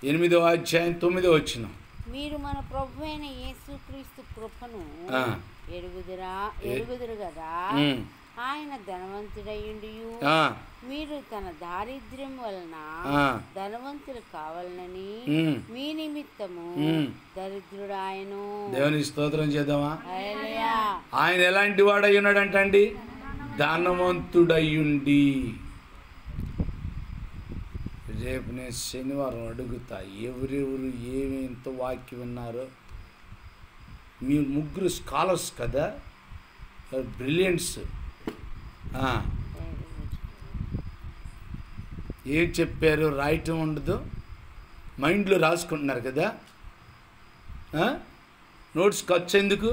S1: 8వ అధ్యాయం 9వ వచనం.
S2: మీరు మన ప్రభువైన యేసుక్రీస్తు కృపను ఎరుగుదురు కదా. ఆయన ధనవంతుడయ్యుండియు మీరు తన దారిద్ర్యం వలన ధనవంతులు కావాలని మీ నిమిత్తము దరిద్రుడాయను.
S1: దేవుని స్తోత్రం చేద్దామా? ఆయన ఎలాంటి వాడై ఉన్నాడంటండి? ధనవంతుడయ్యుండి. రేపు నేను శనివారం అడుగుతా, ఎవరెవరు ఏమి ఎంత వాక్యం విన్నారో. మీ ముగ్గురు స్కాలర్స్ కదా, బ్రిలియంట్స్. ఏం చెప్పారు రాయటం ఉండదు, మైండ్లో రాసుకుంటున్నారు కదా. నోట్స్ ఖర్చు ఎందుకు?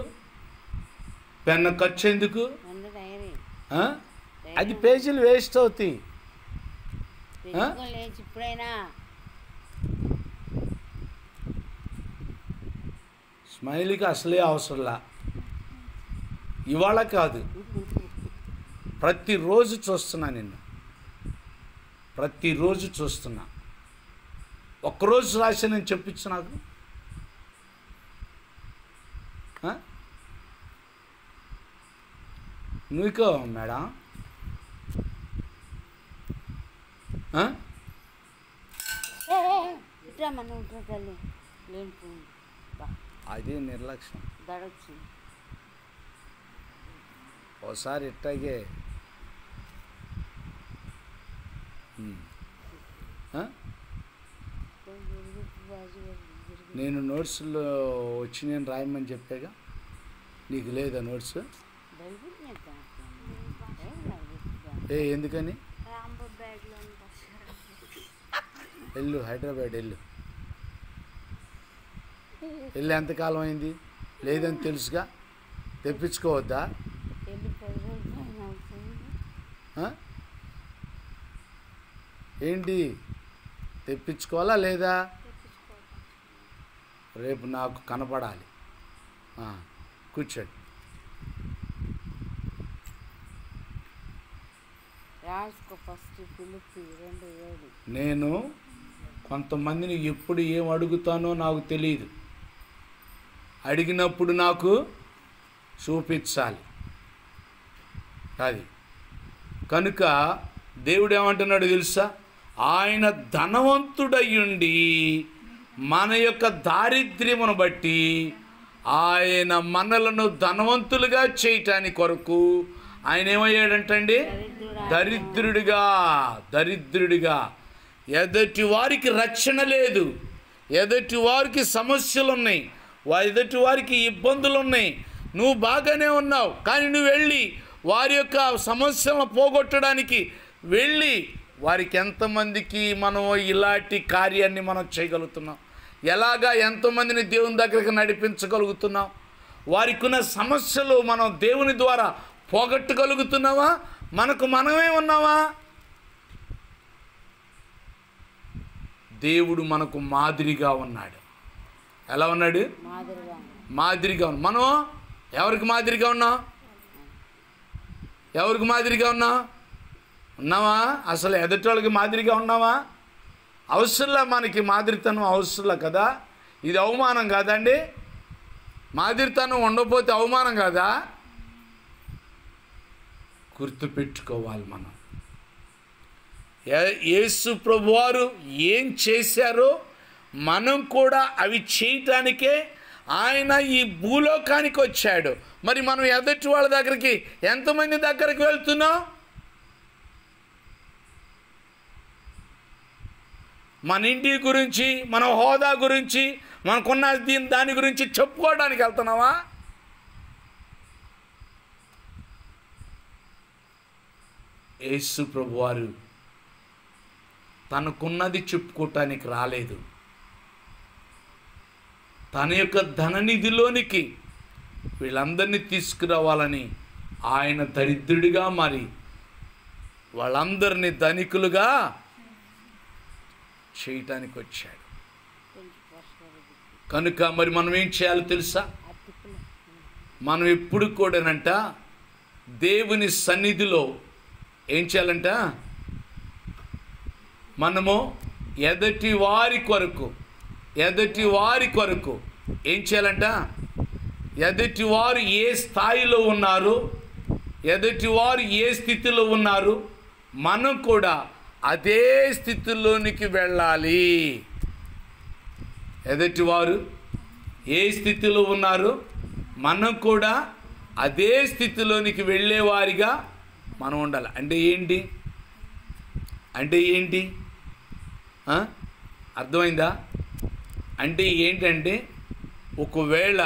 S1: పెన్ ఖర్చు ఎందుకు? అది పేజీలు వేస్ట్ అవుతాయి. స్మైల్కి అసలే అవసరంలా. ఇవాళ కాదు, ప్రతిరోజు చూస్తున్నా నిన్ను, ప్రతిరోజు చూస్తున్నా. ఒక్కరోజు రాసి నేను చెప్పించు నాకు. నువ్వుకో మేడం. అదే నిర్లక్ష్యం. ఓసారి ఇట్టాగే నేను నోట్స్లో వచ్చి నేను రాయమని చెప్పాగా, నీకు లేదా నోట్స్? ఎందుకని? వెళ్ళు, హైదరాబాద్ వెళ్ళు. వెళ్ళి ఎంతకాలం అయింది? లేదని తెలుసుగా, తెప్పించుకోవద్దా?
S2: వెళ్ళి 10 రోజులు పైన అవుతుంది.
S1: ఆ? ఏంటి తెప్పించుకోవాలా లేదా? రేపు నాకు కనపడాలి. కూర్చోండి.
S2: రాసుకో ఫస్ట్ పిలిపి 2:7.
S1: నేను కొంతమందిని ఎప్పుడు ఏం అడుగుతానో నాకు తెలియదు. అడిగినప్పుడు నాకు చూపించాలి. అది కనుక దేవుడు ఏమంటున్నాడు తెలుసా? ఆయన ధనవంతుడయ్యుండి మన యొక్క దారిద్ర్యమును బట్టి ఆయన మనలను ధనవంతులుగా చేయటానికి కొరకు ఆయన ఏమయ్యాడంటండి? దరిద్రుడిగా. ఎదుటి వారికి రక్షణ లేదు, ఎదుటి వారికి సమస్యలు ఉన్నాయి, ఎదుటి వారికి ఇబ్బందులు ఉన్నాయి. నువ్వు బాగానే ఉన్నావు, కానీ నువ్వు వెళ్ళి వారి యొక్క సమస్యలను పోగొట్టడానికి వెళ్ళి వారికి ఎంతమందికి మనం ఇలాంటి కార్యాన్ని మనం చేయగలుగుతున్నాం? ఎలాగా ఎంతోమందిని దేవుని దగ్గరికి నడిపించగలుగుతున్నాం? వారికి ఉన్న సమస్యలు మనం దేవుని ద్వారా పోగొట్టగలుగుతున్నావా? మనకు మనమే ఉన్నావా? దేవుడు మనకు మాదిరిగా ఉన్నాడు. ఎలా ఉన్నాడు? మాదిరిగా ఉన్నాడు. మనం ఎవరికి మాదిరిగా ఉన్నాం? ఎవరికి మాదిరిగా ఉన్నావా? అసలు ఎదుటి వాళ్ళకి మాదిరిగా ఉన్నావా? అవసరంలా మనకి మాదిరితనం అవసరంలా కదా? ఇది అవమానం కాదండి? మాదిరితనం ఉండకపోతే అవమానం కాదా? గుర్తుపెట్టుకోవాలి. మనం యేసు ప్రభువారు ఏం చేశారో మనం కూడా అవి చేయటానికే ఆయన ఈ భూలోకానికి వచ్చాడు. మరి మనం ఎదుటి వాళ్ళ దగ్గరికి ఎంతమంది దగ్గరికి వెళ్తున్నాం? మన ఇంటి గురించి, మన హోదా గురించి, మనకున్న దాని గురించి చెప్పుకోవడానికి వెళ్తున్నావా? యేసు ప్రభువారు తనకున్నది చెప్పుకోవటానికి రాలేదు. తన యొక్క ధననిధిలోనికి వీళ్ళందరినీ తీసుకురావాలని ఆయన దరిద్రుడిగా మారి వాళ్ళందరినీ ధనికులుగా చేయటానికి వచ్చాడు. కనుక మరి మనం ఏం చేయాలో తెలుసా? మనం ఎప్పుడు కూడానంట దేవుని సన్నిధిలో ఏం చేయాలంట? మనము ఎదుటి వారి కొరకు ఏం చేయాలంట? ఎదుటి వారు ఏ స్థాయిలో ఉన్నారు, ఎదుటి వారు ఏ స్థితిలో ఉన్నారు, మనం కూడా అదే స్థితిలోనికి వెళ్ళాలి. ఎదుటి వారు ఏ స్థితిలో ఉన్నారు, మనం కూడా అదే స్థితిలోనికి వెళ్ళేవారిగా మనం ఉండాలి. అంటే ఏంటి? అర్థమైందా? అంటే ఏంటంటే ఒకవేళ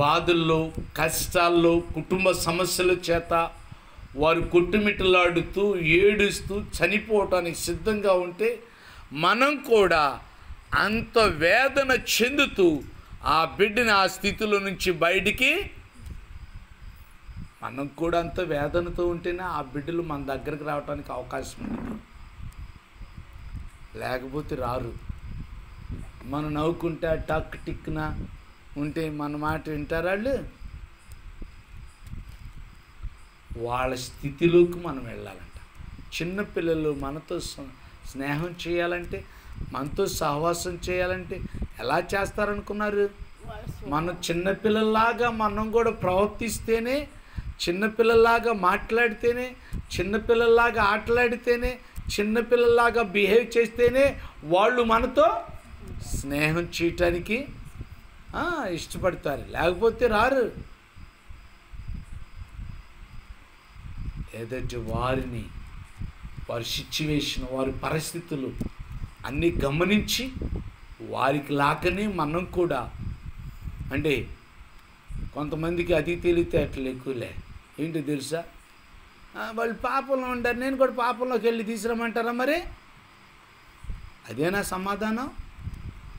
S1: బాధల్లో, కష్టాల్లో, కుటుంబ సమస్యల చేత వారు కొట్టుమిట్టలాడుతూ ఏడుస్తూ చనిపోవటానికి సిద్ధంగా ఉంటే మనం కూడా అంత వేదన చెందుతూ ఆ బిడ్డని ఆ స్థితిలో నుంచి బయటికి, మనం కూడా అంత వేదనతో ఉంటేనే ఆ బిడ్డలు మన దగ్గరికి రావడానికి అవకాశం ఉంది. లేకపోతే రారు. మనం నవ్వుకుంటా టక్ టిక్న ఉంటే మన మాట వింటారు వాళ్ళు? వాళ్ళ స్థితిలోకి మనం వెళ్ళాలంట. చిన్నపిల్లలు మనతో స్నేహం చేయాలంటే, మనతో సహవాసం చేయాలంటే ఎలా చేస్తారనుకున్నారు? మనం చిన్నపిల్లల్లాగా మనం కూడా ప్రవర్తిస్తేనే, చిన్నపిల్లల్లాగా మాట్లాడితేనే, చిన్నపిల్లల్లాగా ఆటలాడితేనే, చిన్నపిల్లల్లాగా బిహేవ్ చేస్తేనే వాళ్ళు మనతో స్నేహం చేయటానికి ఇష్టపడతారు. లేకపోతే రారు. ఎదుటి వారిని, వారి సిచ్యువేషన్, వారి పరిస్థితులు అన్నీ గమనించి వారికి లాగానే మనం కూడా, అంటే కొంతమందికి అతి తెలివితేటలు ఎక్కువలే. ఏంటి తెలుసా? వాళ్ళు పాపంలో ఉంటారు, నేను కూడా పాపంలోకి వెళ్ళి తీసుకురమ్మంటారా? మరి అదేనా సమాధానం?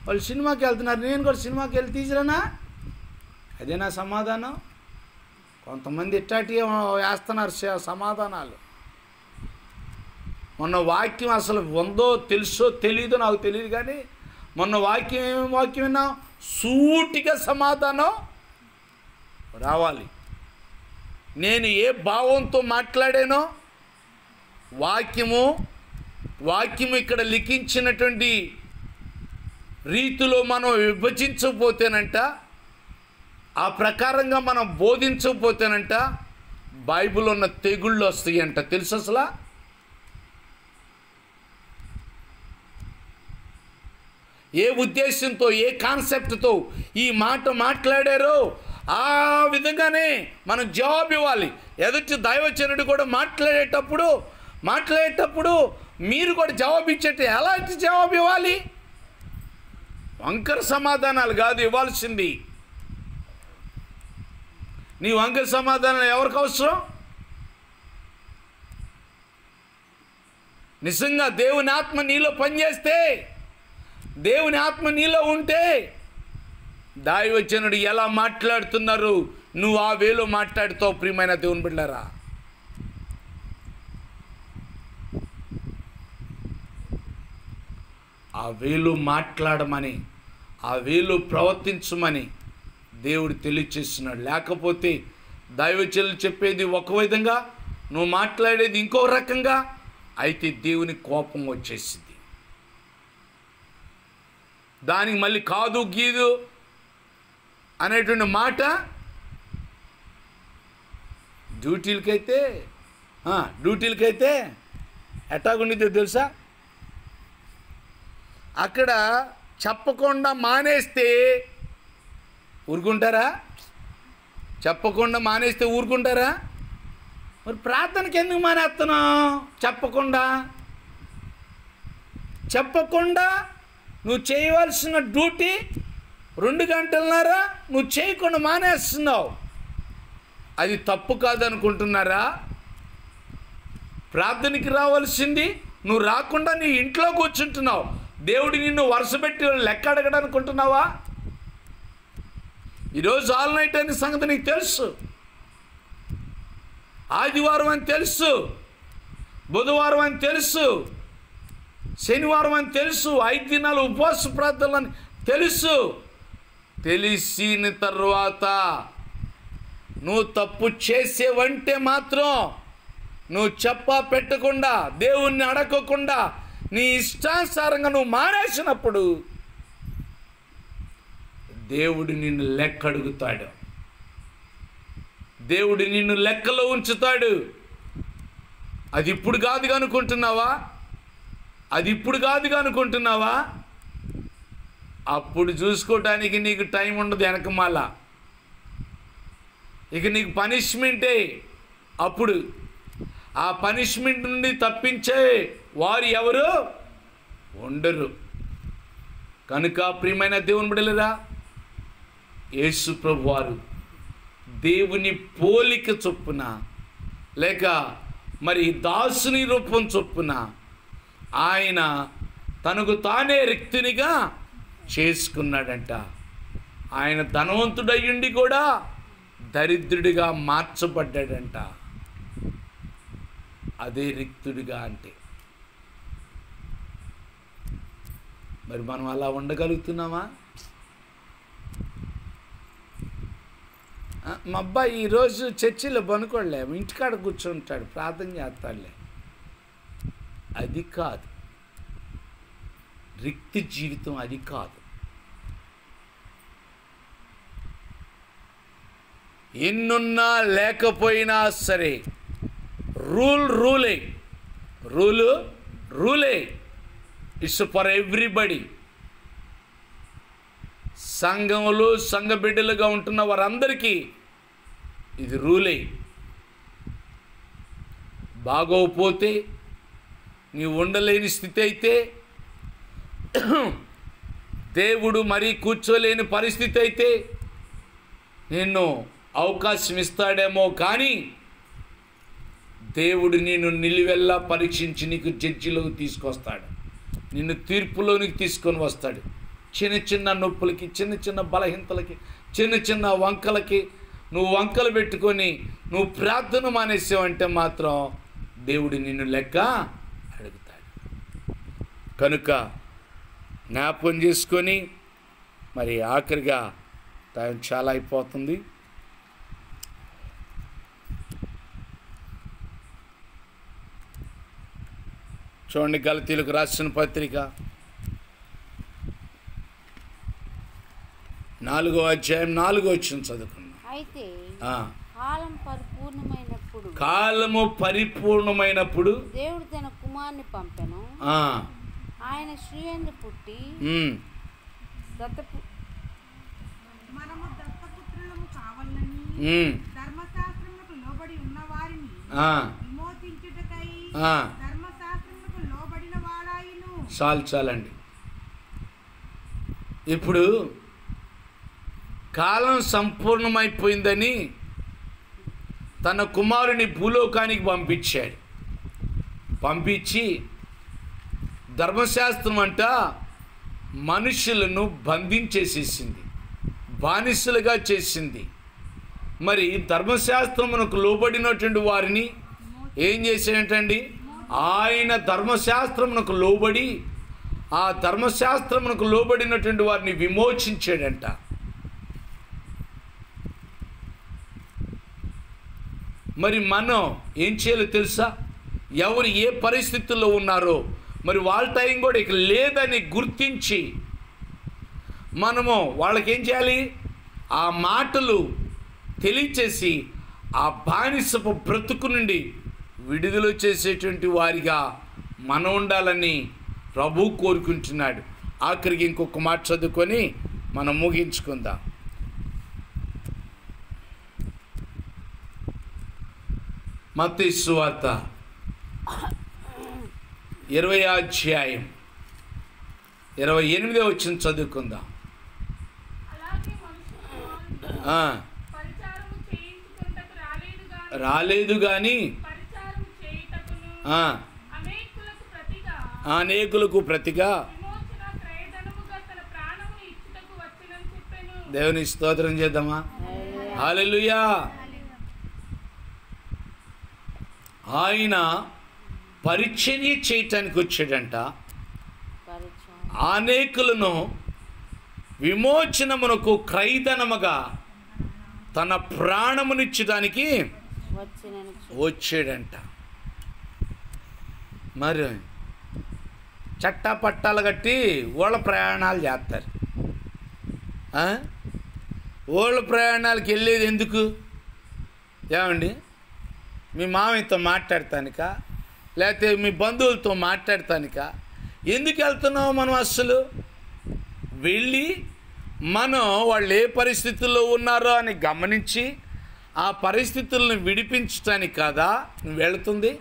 S1: వాళ్ళు సినిమాకి వెళ్తున్నారు, నేను కూడా సినిమాకి వెళ్ళి తీసిరానా? అదే నా సమాధానం. కొంతమంది ఇట్టాటి వేస్తున్నారు సమాధానాలు. మొన్న వాక్యం అసలు ఉందో తెలుసో తెలీదో నాకు తెలియదు, కానీ మొన్న వాక్యం ఏమేమి వాక్యం విన్నా సూటిగా సమాధానం రావాలి. నేను ఏ భావంతో మాట్లాడానో వాక్యము ఇక్కడ లిఖించినటువంటి రీతిలో మనం విభజించకపోతేనంట, ఆ ప్రకారంగా మనం బోధించకపోతేనంట బైబిల్ ఉన్న తెగుళ్ళు వస్తాయంట. తెలుసు అసలు ఏ ఉద్దేశంతో ఏ కాన్సెప్ట్తో ఈ మాట మాట్లాడారో ఆ విధంగానే మనం జవాబు ఇవ్వాలి. ఎదుటి దైవజనుడు కూడా మాట్లాడేటప్పుడు మీరు కూడా జవాబు ఇచ్చేట ఎలాంటి జవాబు ఇవ్వాలి? వంకర సమాధానాలు కాదు ఇవ్వాల్సింది. నీ వంకర సమాధానాలు ఎవరికి అవసరం? నిజంగా దేవుని ఆత్మ నీలో పనిచేస్తే, దేవుని ఆత్మ నీలో ఉంటే దైవజనుడు ఎలా మాట్లాడుతున్నారు నువ్వు ఆ వేలో మాట్లాడుతావు. ప్రియమైన దేవుని బిడ్డలారా, ఆ వేలో మాట్లాడమని, ఆ వేలో ప్రవర్తించమని దేవుడు తెలియచేస్తున్నాడు. లేకపోతే దైవజనులు చెప్పేది ఒక విధంగా, నువ్వు మాట్లాడేది ఇంకో రకంగా అయితే దేవుని కోపం వచ్చేసింది. దానికి మళ్ళీ కాదు గీదు అనేటువంటి మాట డ్యూటీలకైతే ఎట్టాగుండిద్దో తెలుసా? అక్కడ చెప్పకుండా మానేస్తే ఊరుకుంటారా? చెప్పకుండా మానేస్తే ఊరుకుంటారా? మరి ప్రార్థనకి ఎందుకు మానేస్తున్నావు? చెప్పకుండా నువ్వు చేయవలసిన డ్యూటీ 2 గంటలన్నారా నువ్వు చేయకుండా మానేస్తున్నావు. అది తప్పు కాదనుకుంటున్నారా? ప్రార్థనకి రావాల్సింది నువ్వు రాకుండా నీ ఇంట్లో కూర్చుంటున్నావు. దేవుడు నిన్ను వరుసపెట్టి లెక్క అడగడనుకుంటున్నావా? ఈరోజు ఆల్ నైట్ అనే సంగతి నీకు తెలుసు, ఆదివారం అని తెలుసు, బుధవారం అని తెలుసు, శనివారం అని తెలుసు, 5 దినాలు ఉపవాస ప్రార్థనలు అని తెలుసు. తెలిసిన తర్వాత నువ్వు తప్పు చేసేవంటే మాత్రం నువ్వు పెట్టకుండా దేవుణ్ణి అడగకుండా నీ ఇష్టానుసారంగా నువ్వు మానేసినప్పుడు దేవుడు నిన్ను లెక్క అడుగుతాడు. దేవుడు నిన్ను లెక్కలో ఉంచుతాడు. అది ఇప్పుడు కాదుగా అనుకుంటున్నావా? అప్పుడు చూసుకోవటానికి నీకు టైం ఉండదు. వెనకమాల ఇక నీకు పనిష్మెంటే. అప్పుడు ఆ పనిష్మెంట్ నుండి తప్పించే వారు ఎవరు ఉండరు. కనుక ప్రియమైన దేవుని బిడ్డలారా, యేసు ప్రభువారు దేవుని పోలిక చొప్పున లేక మరి దాసుని రూపం చొప్పున ఆయన తనకు తానే రిక్తునిగా చేసుకున్నాడంట. ఆయన ధనవంతుడయ్యుండి కూడా దరిద్రుడిగా మార్చబడ్డాడంట. అదే రిక్తుడిగా అంటే మరి మనం అలా ఉండగలుగుతున్నామా? మా అబ్బాయి ఈరోజు చర్చిలో పనుకోలే, ఇంటికాడ కూర్చుంటాడు, ప్రార్థన చేస్తాడులే. అది కాదు రిక్తి జీవితం, అది కాదు. ఎన్నున్నా లేకపోయినా సరే రూలే ఇట్స్ ఫర్ ఎవ్రీబడి. సంఘములు సంఘ బిడ్డలుగా ఉంటున్న వారందరికీ ఇది రూలే. బాగోపోతే నీవు ఉండలేని స్థితి అయితే, దేవుడు మరీ కూర్చోలేని పరిస్థితి అయితే నిన్ను అవకాశం ఇస్తాడేమో, కానీ దేవుడు నిన్ను నిలువెల్లా పరీక్షించి నీకు జడ్జిలోకి తీసుకొస్తాడు, నిన్ను తీర్పులోనికి తీసుకొని వస్తాడు. చిన్న చిన్న నొప్పులకి, చిన్న చిన్న బలహీనతలకి, చిన్న చిన్న వంకలకి నువ్వు వంకలు పెట్టుకొని నువ్వు ప్రార్థన మానేసావంటే మాత్రం దేవుడు నిన్ను లెక్క అడుగుతాడు. కనుక జ్ఞాపకం చేసుకొని మరి ఆఖరిగా టైం చాలా అయిపోతుంది. చూడండి, గలతీయులకు రాసిన పత్రిక 4వ అధ్యాయం 4వ వచనం చదువుకున్నాం.
S2: అయితే కాలము పరిపూర్ణమైనప్పుడు దేవుడు తన కుమారుని పంపెను. ఆయన శ్రీయందు పుట్టి
S3: మనము దత్తపుత్రులము కావాలని ధర్మశాస్త్రములకు లోబడి ఉన్న వారిని విమోచించుటకై ధర్మశాస్త్రములకు లోబడిన వాడాయిను.
S1: చాలండి. ఇప్పుడు కాలం సంపూర్ణమైపోయిందని తన కుమారుని భూలోకానికి పంపించి ధర్మశాస్త్రం అంట మనుషులను బంధించేసేసింది, బానిసలుగా చేసింది. మరి ధర్మశాస్త్రమునకు లోబడినటువంటి వారిని ఏం చేశాడంటండి? ఆయన ధర్మశాస్త్రమునకు లోబడి ఆ ధర్మశాస్త్రమునకు లోబడినటువంటి వారిని విమోచించాడంట. మరి మనం ఏం చేయాలో తెలుసా? ఎవరు ఏ పరిస్థితుల్లో ఉన్నారో మరి వాళ్ళ టైం కూడా ఇక లేదని గుర్తించి మనము వాళ్ళకి ఏం చేయాలి? ఆ మాటలు తెలియచేసి ఆ బానిసపు బ్రతుకు నుండి విడుదల చేసేటువంటి వారిగా మనం ఉండాలని ప్రభువు కోరుకుంటున్నాడు. ఆఖరికి ఇంకొక మాట చదువుకొని మనం ముగించుకుందాం. మత్తయి సువార్త 20వ అధ్యాయం 28వ వచనం చదువుకుందాం. రాలేదు కానీ అనేకులకు ప్రతిగా దేవుని స్తోత్రం చేద్దామా? హల్లెలూయా. ఆయన పరిచర్య చేయటానికి వచ్చాడంట. అనేకులను విమోచనమునకు క్రైదనముగా తన ప్రాణమునిచ్చడానికి వచ్చాడంట. మరి చట్టా పట్టాలు కట్టి ఓళ్ళ ప్రయాణాలు చేస్తారు. ఓళ్ళ ప్రయాణాలకు వెళ్ళేది ఎందుకు? ఏమండి, మీ మామయ్యతో మాట్లాడతానిక, లేకపోతే మీ బంధువులతో మాట్లాడతానిక? ఎందుకు వెళ్తున్నావు మనం? అస్సలు వెళ్ళి మనం వాళ్ళు ఏ పరిస్థితుల్లో ఉన్నారో అని గమనించి ఆ పరిస్థితులను విడిపించటానికి కదా నువ్వు వెళుతుంది.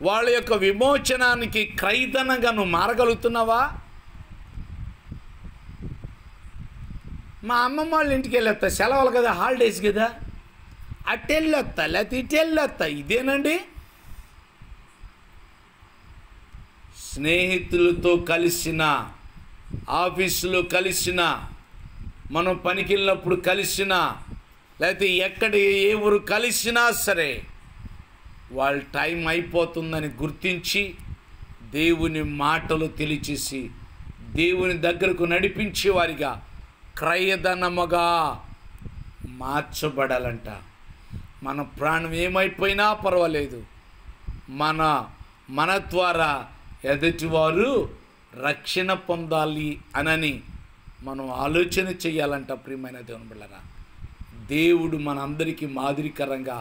S1: వాళ్ళ యొక్క విమోచనానికి క్రైదనంగా నువ్వు మారగలుగుతున్నావా? మా అమ్మమ్మ వాళ్ళ ఇంటికి వెళ్ళొస్తా, సెలవులు కదా, హాలిడేస్ కదా, అటెళ్ళొస్తా లేకపోతే ఇటెళ్ళొస్తా. ఇదేనండి స్నేహితులతో కలిసిన, ఆఫీసులో కలిసిన, మనం పనికి వెళ్ళినప్పుడు కలిసిన, లేకపోతే ఎక్కడ ఏ ఊరు కలిసినా సరే వాళ్ళ టైం అయిపోతుందని గుర్తించి దేవుని మాటలు తెలిచేసి దేవుని దగ్గరకు నడిపించేవారిగా క్రయధనముగా మార్చబడాలంట. మన ప్రాణం ఏమైపోయినా పర్వాలేదు, మన ద్వారా ఎదుటివారు రక్షణ పొందాలి అనని మనం ఆలోచన చేయాలంట. ప్రియమైన దేవుని బిడ్డలారా, దేవుడు మనందరికీ మాదిరికరంగా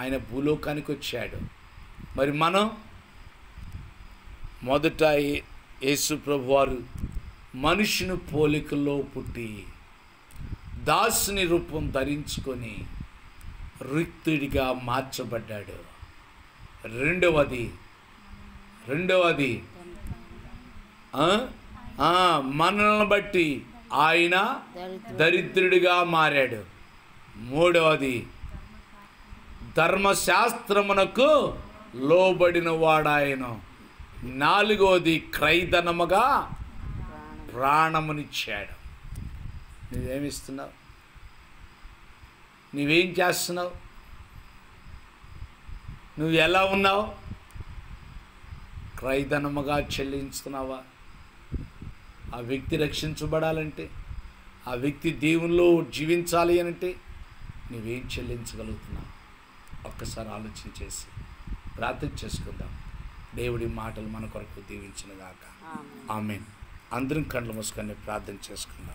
S1: ఆయన భూలోకానికి వచ్చాడు. మరి మనం మొదట యేసు ప్రభువారు మనుషుని పోలికల్లో పుట్టి దాసుని రూపం ధరించుకొని రిక్తుడిగా మార్చబడ్డాడు. రెండవది మనల్ని బట్టి ఆయన దరిద్రుడిగా మారాడు. మూడవది ధర్మశాస్త్రమునకు లోబడిన వాడాయను. నాలుగవది క్రైదనముగా ప్రాణమునిచ్చాడు. నువ్వేమిస్తున్నావు? నువ్వేం చేస్తున్నావు? నువ్వు ఎలా ఉన్నావు? క్రయధనముగా చెల్లించుతున్నావా? ఆ వ్యక్తి రక్షించబడాలంటే, ఆ వ్యక్తి దేవునిలో జీవించాలి అంటే నువ్వేం చెల్లించగలుగుతున్నావు? ఒక్కసారి ఆలోచన చేసి ప్రార్థన చేసుకుందాం. దేవుడి మాటలు మన కొరకు దీవించునుగాక. ఆమేన్. అందరం కళ్ళు మూసుకొని ప్రార్థన చేసుకుందాం.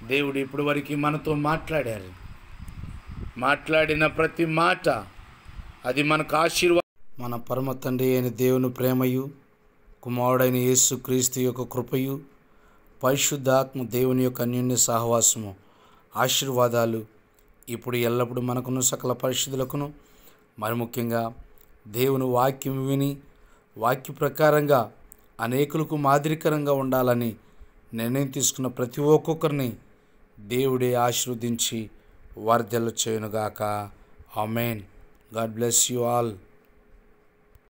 S1: దేవుడు ఇప్పటి వరకు మనతో మాట్లాడారు. మాట్లాడిన ప్రతి మాట అది మనకు ఆశీర్వాదం. మన పరమ తండ్రి అయిన దేవుని ప్రేమయు, కుమారుడైన యేసు క్రీస్తు యొక్క కృపయు, పరిశుద్ధాత్మ దేవుని యొక్క అన్యోన్య సహవాసము, ఆశీర్వాదాలు ఇప్పుడు ఎల్లప్పుడూ మనకును సకల పరిశుద్ధులకును, మరి ముఖ్యంగా దేవుని వాక్యం విని వాక్య ప్రకారంగా అనేకులకు మాదిరికరంగా ఉండాలని నిర్ణయం తీసుకున్న ప్రతి ఒక్కొక్కరిని దేవుడే ఆశీర్వదించి వర్ధిల్ల చేయునుగాక. ఆమేన్. God bless you all.